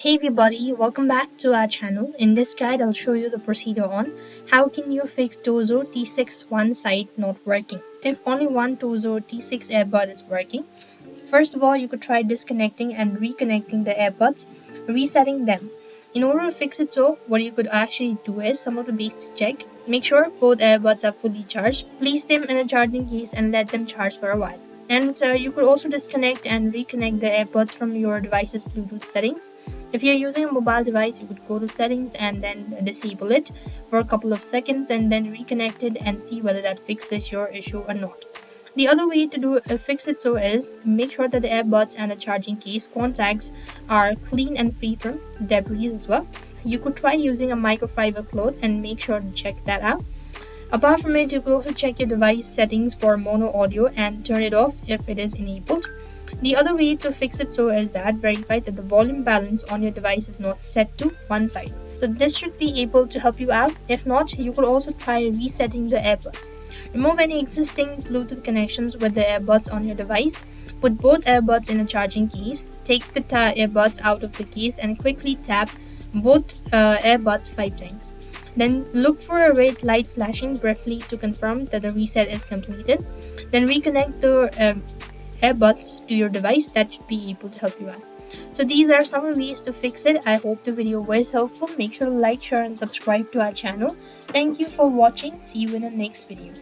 Hey everybody, welcome back to our channel. In this guide, I'll show you the procedure on how can you fix Tozo T6 one side not working. If only one Tozo T6 earbud is working, first of all, you could try disconnecting and reconnecting the earbuds, resetting them. In order to fix it, so what you could actually do is some of the basic check. Make sure both earbuds are fully charged. Place them in a charging case and let them charge for a while. And you could also disconnect and reconnect the earbuds from your device's Bluetooth settings. If you're using a mobile device, you could go to settings and then disable it for a couple of seconds and then reconnect it and see whether that fixes your issue or not. The other way to fix it so is make sure that the earbuds and the charging case contacts are clean and free from debris as well. You could try using a microfiber cloth and make sure to check that out. Apart from it, you could also check your device settings for mono audio and turn it off if it is enabled. The other way to fix it so is that verify that the volume balance on your device is not set to one side. So this should be able to help you out. If not, you could also try resetting the earbuds. Remove any existing Bluetooth connections with the earbuds on your device. Put both earbuds in a charging case. Take the earbuds out of the case and quickly tap both earbuds 5 times. Then look for a red light flashing briefly to confirm that the reset is completed. Then reconnect the earbuds to your device. That should be able to help you out. So these are some ways to fix it. I hope the video was helpful. Make sure to like, share and subscribe to our channel. Thank you for watching. See you in the next video.